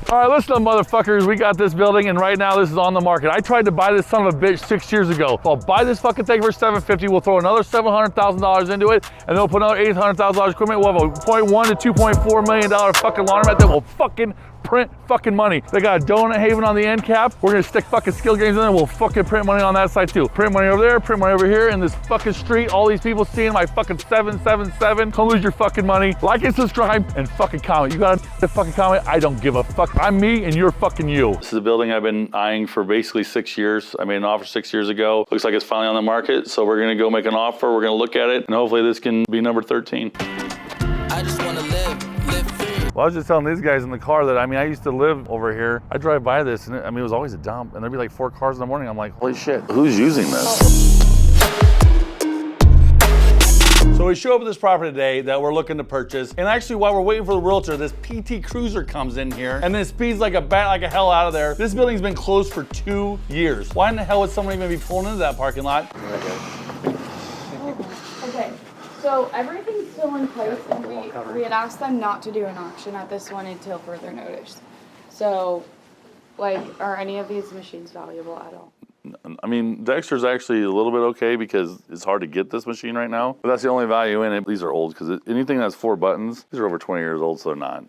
All right, listen up, motherfuckers. We got this building, and right now this is on the market. I tried to buy this son of a bitch 6 years ago. I'll buy this fucking thing for $750. We'll throw another $700,000 into it, and then we'll put another $800,000 equipment. We'll have a $0.1 to $2.4 million fucking laundromat that will fucking print fucking money. They got a donut haven on the end cap. We're gonna stick fucking skill games in there. We'll fucking print money on that side too. Print money over there, print money over here in this fucking street. All these people seeing my fucking 777. Don't lose your fucking money. Like and subscribe and fucking comment. You gotta fucking comment. I don't give a fuck. I'm me and you're fucking you. This is a building I've been eyeing for basically 6 years. I made an offer 6 years ago. Looks like it's finally on the market. So we're gonna go make an offer. We're gonna look at it and hopefully this can be number 13. I just wanna live free. Well, I was just telling these guys in the car that, I used to live over here. I drive by this and it was always a dump and there'd be like 4 cars in the morning. I'm like, holy shit, who's using this? So we show up at this property today that we're looking to purchase. And actually while we're waiting for the realtor, this PT Cruiser comes in here and then it speeds like a bat like a hell out of there. This building's been closed for 2 years. Why in the hell would someone even be pulling into that parking lot? Okay. So everything's still in place, and we had asked them not to do an auction at this one until further notice. So, like, are any of these machines valuable at all? Dexter's actually a little bit okay because it's hard to get this machine right now, but that's the only value in it. These are old because anything that's 4 buttons, these are over 20 years old, so they're not.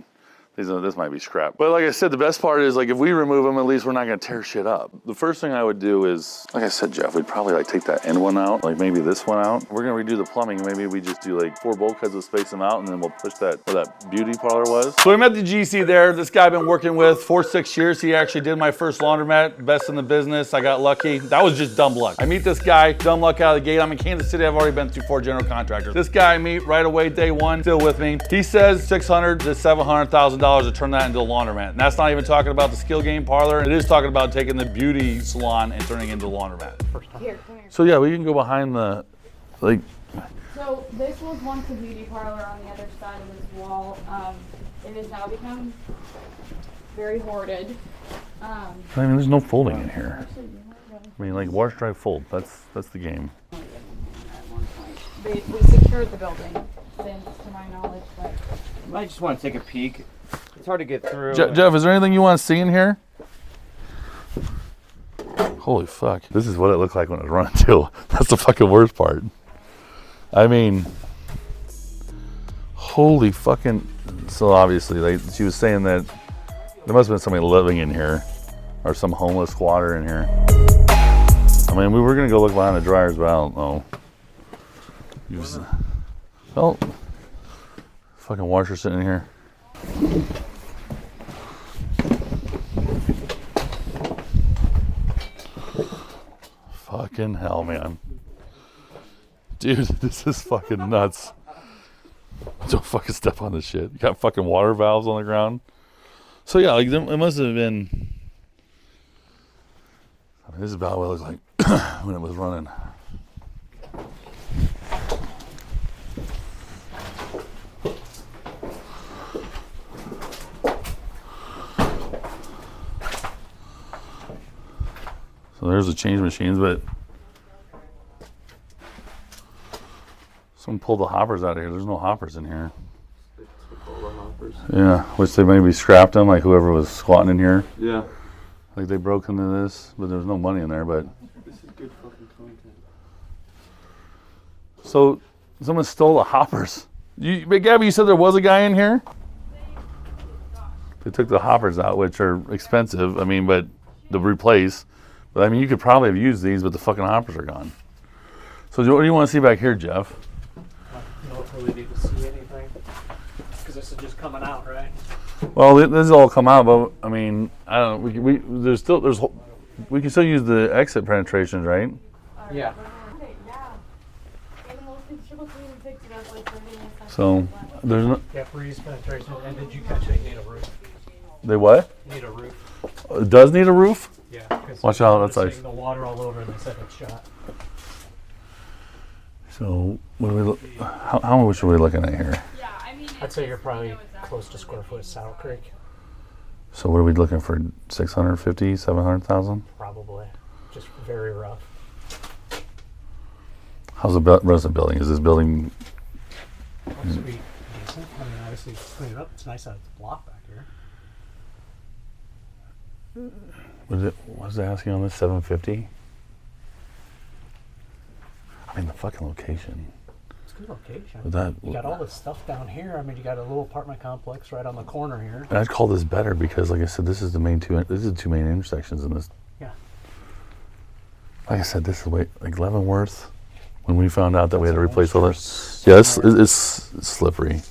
This might be scrap. But like I said, the best part is like if we remove them, at least we're not gonna tear shit up. The first thing I would do is, like I said, Jeff, we'd probably like take that end one out, like maybe this one out. We're gonna redo the plumbing. Maybe we just do like 4 bulkheads to space them out and then we'll push that where that beauty parlor was. So we met the GC there. This guy I've been working with for 6 years. He actually did my first laundromat, best in the business. I got lucky. That was just dumb luck. I meet this guy, dumb luck out of the gate. I'm in Kansas City. I've already been through 4 general contractors. This guy I meet right away, day one, still with me. He says $600,000 to $700,000 to turn that into a laundromat. And that's not even talking about the skill game parlor. It is talking about taking the beauty salon and turning it into a laundromat. Here, come here. So yeah, we can go behind the, like. So this was once a beauty parlor on the other side of this wall. It has now become very hoarded. There's no folding in here. Like wash, dry, fold. That's the game. At one point, we secured the building, since to my knowledge, but I just want to take a peek. It's hard to get through. Jeff, is there anything you want to see in here? Holy fuck. This is what it looked like when it was running too. That's the fucking worst part. Holy fucking. So obviously, she was saying that there must have been somebody living in here or some homeless squatter in here. We were gonna go look behind the dryers, but I don't know. Oh, fucking washer sitting in here. Fucking hell, man. Dude, this is fucking nuts. Don't fucking step on this shit. You got fucking water valves on the ground. So yeah, like it must have been. This is about what it looked like when it was running. So there's the change machines, but someone pulled the hoppers out of here. There's no hoppers in here. Yeah, which they maybe scrapped them, like whoever was squatting in here. Yeah. Like they broke into this, but there was no money in there, but. This is good fucking content. So someone stole the hoppers. But Gabby, you said there was a guy in here? They took the hoppers out, which are expensive, but to replace. But you could probably have used these, but the fucking hoppers are gone. So what do you want to see back here, Jeff? You don't really need to see anything, because this is just coming out, right? Well, this has all come out, but I don't know. We can still use the exit penetrations, right? Yeah. So there's no. Yeah, freeze penetration. And did you catch it? You need a roof. They what? You need a roof. It does need a roof? Yeah. Watch out, that's like the water all over and they said it's shot. So what are we? How much are we looking at here? I'd say you're probably close to square foot of Saddle Creek. So what are we looking for? 650, 700,000? Probably. Just very rough. How's the rest of the building? Is this building? Looks to be decent. Obviously clean it up. It's nice that it's blocked back here. Was it asking on this 750? I mean, the fucking location. It's a good location. That, You got all this stuff down here. I mean, you got a little apartment complex right on the corner here. and I'd call this better because, like I said, this is the main two. This is the two main intersections in this. Yeah. Like I said, this is like Leavenworth. When we found out that we had to replace all this, yeah, it's slippery.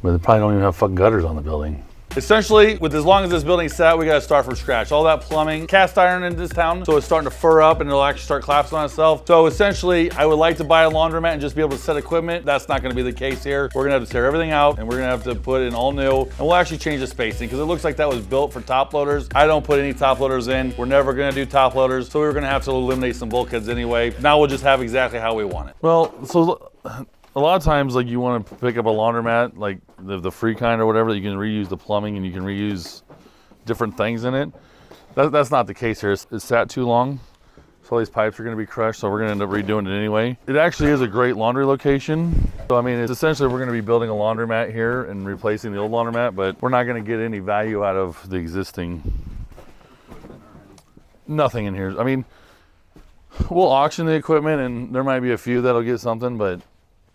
But they probably don't even have fucking gutters on the building. Essentially, with as long as this building's set, we gotta start from scratch. All that plumbing, cast iron in this town, so it's starting to fur up and it'll actually start collapsing on itself. So essentially, I would like to buy a laundromat and just be able to set equipment. That's not gonna be the case here. We're gonna have to tear everything out and we're gonna have to put in all new. And we'll actually change the spacing because it looks like that was built for top loaders. I don't put any top loaders in. We're never gonna do top loaders. So we were gonna have to eliminate some bulkheads anyway. Now we'll just have exactly how we want it. Well, so a lot of times, like, you want to pick up a laundromat, like the free kind or whatever, that you can reuse the plumbing and you can reuse different things in it. That's not the case here. It's sat too long, so all these pipes are going to be crushed, so we're going to end up redoing it anyway. It actually is a great laundry location. So, I mean, it's essentially we're going to be building a laundromat here and replacing the old laundromat, but we're not going to get any value out of the existing. Nothing in here. I mean, we'll auction the equipment, and there might be a few that'll get something, but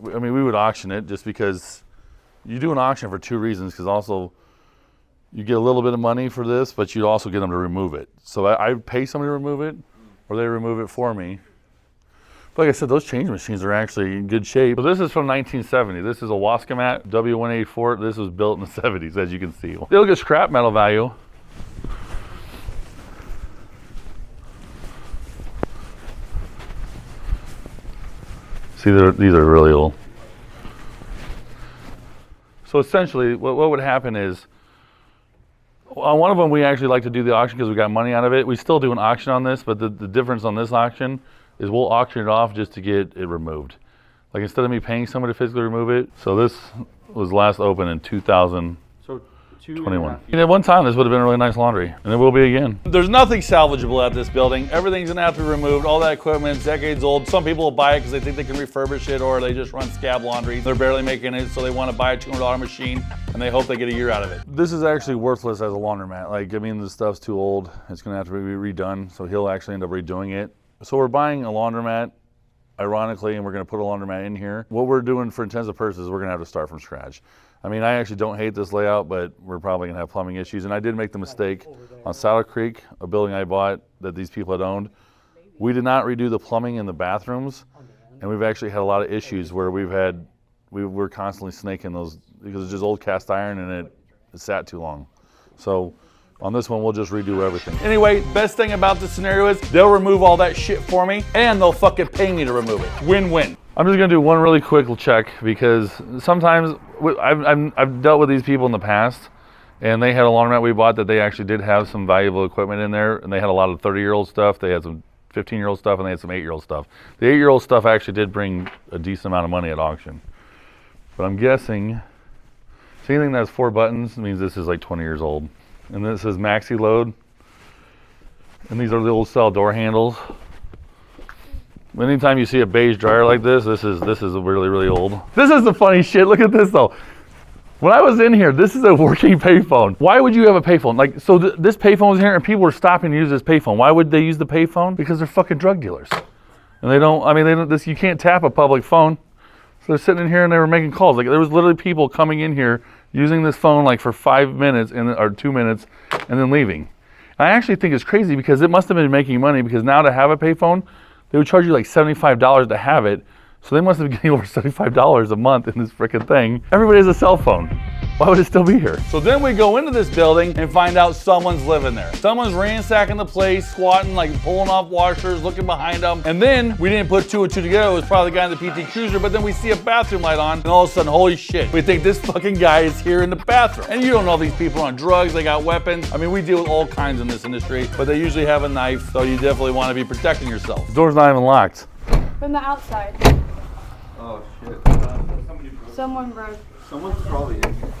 I mean, we would auction it just because you do an auction for two reasons. Because also you get a little bit of money for this, but you also get them to remove it. So I pay somebody to remove it, or they remove it for me. But like I said, those change machines are actually in good shape. So this is from 1970. This is a Wascomat W184. This was built in the 70s, as you can see. They'll get scrap metal value. See, these are really old. So essentially, what would happen is, on one of them, we actually like to do the auction because we got money out of it. We still do an auction on this, but the difference on this auction is we'll auction it off just to get it removed. Like, instead of me paying somebody to physically remove it. So this was last open in 2021. And at one time, this would have been a really nice laundry, and it will be again. There's nothing salvageable at this building. Everything's gonna have to be removed. All that equipment's decades old. Some people will buy it because they think they can refurbish it, or they just run scab laundry. They're barely making it, so they want to buy a $200 machine, and they hope they get a year out of it. This is actually worthless as a laundromat. Like, I mean, the stuff's too old. It's gonna have to be redone, so he'll actually end up redoing it. So we're buying a laundromat, ironically, and we're gonna put a laundromat in here. What we're doing for intensive purposes, we're gonna have to start from scratch. I mean, I actually don't hate this layout, but we're probably gonna have plumbing issues. And I did make the mistake on Saddle Creek, a building I bought that these people had owned. We did not redo the plumbing in the bathrooms, and we've actually had a lot of issues where we're constantly snaking those because it's just old cast iron and it sat too long. So on this one, we'll just redo everything. Anyway, best thing about this scenario is they'll remove all that shit for me, and they'll fucking pay me to remove it. Win-win. I'm just gonna do one really quick check because sometimes I've dealt with these people in the past, and they had a laundromat we bought that they actually did have some valuable equipment in there, and they had a lot of 30-year-old stuff. They had some 15-year-old stuff, and they had some 8-year-old stuff. The 8-year-old stuff actually did bring a decent amount of money at auction. But I'm guessing, so anything that has 4 buttons means this is like 20 years old. And this is maxi load, and these are the old style door handles. Anytime you see a beige dryer like this is really, really old. This is the funny shit. Look at this though. When I was in here, this is a working payphone. Why would you have a payphone? Like, so this payphone was here and people were stopping to use this payphone. Why would they use the payphone? Because they're fucking drug dealers. And they don't, you can't tap a public phone. So they're sitting in here and they were making calls. Like, there was literally people coming in here using this phone like for 5 minutes or 2 minutes and then leaving. I actually think it's crazy because it must have been making money, because now to have a payphone, they would charge you like $75 to have it. So they must have been getting over $75 a month in this freaking thing. Everybody has a cell phone. Why would it still be here? So then we go into this building and find out someone's living there. Someone's ransacking the place, squatting, like pulling off washers, looking behind them. And then we didn't put 2 and 2 together. It was probably the guy in the PT Cruiser, but then we see a bathroom light on, and all of a sudden, holy shit, we think this fucking guy is here in the bathroom. And you don't know these people are on drugs, they got weapons. I mean, we deal with all kinds in this industry, but they usually have a knife, so you definitely want to be protecting yourself. The door's not even locked. From the outside. Oh shit. Someone broke. Someone's probably in here.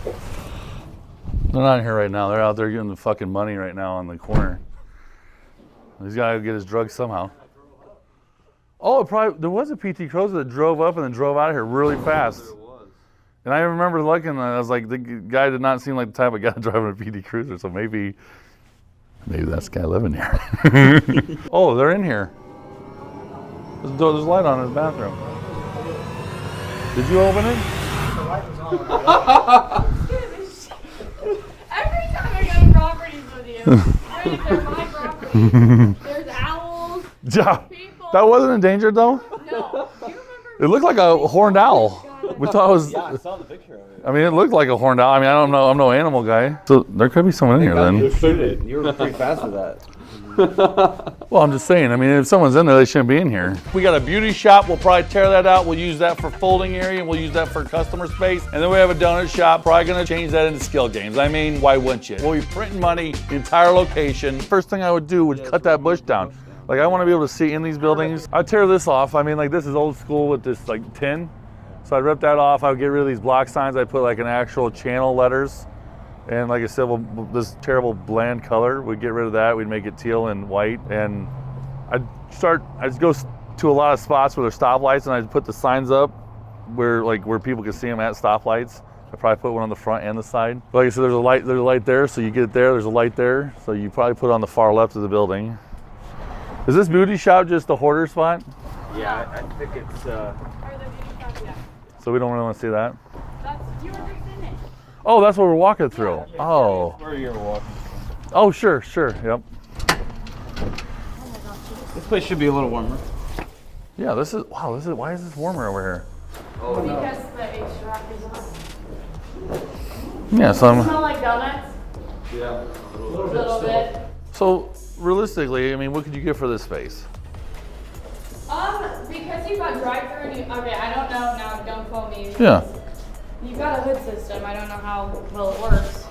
They're not in here right now. They're out there getting the fucking money right now on the corner. He's got to get his drugs somehow. Oh, there was a PT Cruiser that drove up and then drove out of here really fast. There was. And I remember looking, and I was like, the guy did not seem like the type of guy driving a PT Cruiser, so maybe Maybe that's the guy living here. Oh, they're in here. There's a light on in his bathroom. Did you open it? Every time I go to properties with you, they're my property. There's owls, Yeah. people. That wasn't endangered though? No. Do you remember? It looked like a horned owl. We thought it was. Yeah, I saw the picture of it. I mean, it looked like a horned owl. I mean, I don't know. I'm no animal guy. So there could be someone in here then. Shoot it. You were pretty fast with that. Well, I'm just saying. I mean, if someone's in there, they shouldn't be in here. We got a beauty shop. We'll probably tear that out. We'll use that for folding area, and we'll use that for customer space. And then we have a donut shop. Probably gonna change that into skill games. I mean, why wouldn't you? We'll be printing money, the entire location. First thing I would do would cut that bush down. Like, I want to be able to see in these buildings. I'd tear this off. I mean, like, this is old school with this like tin. So I'd rip that off. I would get rid of these block signs. I'd put like an actual channel letters. And like I said, this terrible bland color, we'd get rid of that. We'd make it teal and white. And I'd go to a lot of spots where there's stoplights, and I'd put the signs up where people can see them at stoplights. I'd probably put one on the front and the side. Like I said, there's a light there, so you get it there. There's a light there, so you probably put it on the far left of the building. Is this beauty shop just a hoarder spot? Yeah, I think it's. Or the beauty shop, yeah. So we don't really want to see that? You were just in it. Oh, that's what we're walking through. Oh. Where you're walking. Oh, sure, yep. This place should be a little warmer. Yeah, why is this warmer over here? Because the HVAC is on. Yeah, so Smell like donuts? Yeah. A little bit. So realistically, I mean, what could you get for this space? Because you've got drive-through and okay, I don't know now, don't quote me. Yeah. You've got a hood system, I don't know how well it works.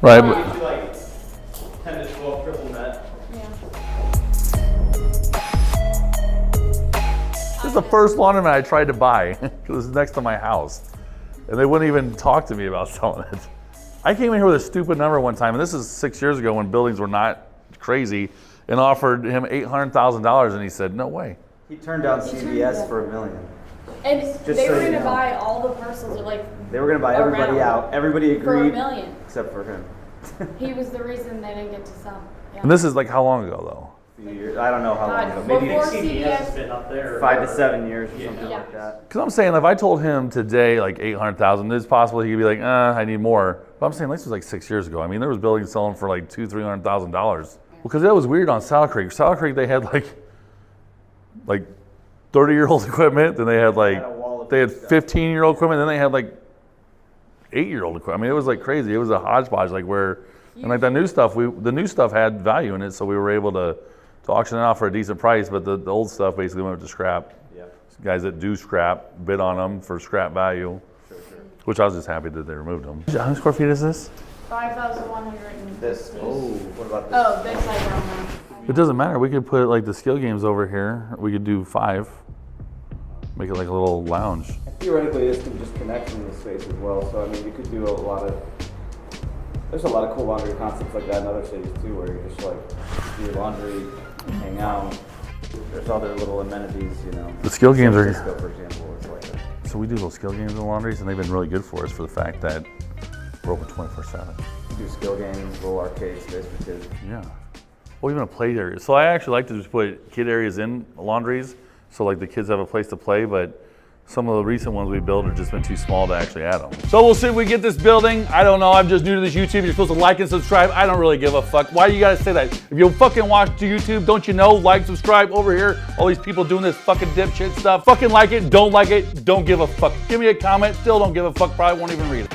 Right. Usually like 10 to 12 triple net. Yeah. This is the first laundromat I tried to buy because it's next to my house. And they wouldn't even talk to me about selling it. I came in here with a stupid number one time, and this is 6 years ago when buildings were not crazy, and offered him $800,000, and he said, no way. He turned down CVS for $1 million. And they so were you gonna know. buy all the parcels, like They were gonna buy everybody around out. Everybody for agreed, $1 million. except for him. He was the reason they didn't get to sell. Yeah. And this is like how long ago, though? A few years. I don't know how long God, ago. Maybe before CVS has CVS. been up there. 5 to 7 years or something Yeah. like that. Because I'm saying, if I told him today, like 800,000, it's possible he could be like, I need more. But I'm saying, this was like 6 years ago. I mean, there was buildings selling for like $200,000-$300,000. Because that was weird on Saddle Creek. Saddle Creek, they had like 30-year-old equipment, then they had like, Had a wall of they had stuff. 15-year-old equipment, then they had like 8-year-old equipment. I mean, it was like crazy. It was a hodgepodge, like where, and like the new stuff had value in it, so we were able to auction it off for a decent price, but the old stuff basically went to scrap. Yeah. Guys that do scrap bid on them for scrap value, which I was just happy that they removed them. How many square feet is this? 5,100. This. Oh, what about this? Oh, this I don't know. It doesn't matter. We could put like the skill games over here. We could do 5. Make it like a little lounge. Theoretically, this can just connect into the space as well. So I mean, you could do there's a lot of cool laundry concepts like that in other cities too, where you just like do your laundry, hang out. There's other little amenities, you know. The skill games San are. Francisco, for example, is like that. So we do little skill games in the laundries, and they've been really good for us for the fact that we're open 24/7. Do skill games, little arcade space for kids. Yeah. Or even a play area. So I actually like to just put kid areas in laundries, so like the kids have a place to play, but some of the recent ones we built have just been too small to actually add them. So we'll see if we get this building. I don't know, I'm just new to this YouTube. You're supposed to like and subscribe. I don't really give a fuck. Why you gotta say that? If you fucking watch the YouTube, don't you know? Like, subscribe over here. All these people doing this fucking dipshit stuff. Fucking like it, don't give a fuck. Give me a comment, still don't give a fuck, probably won't even read it.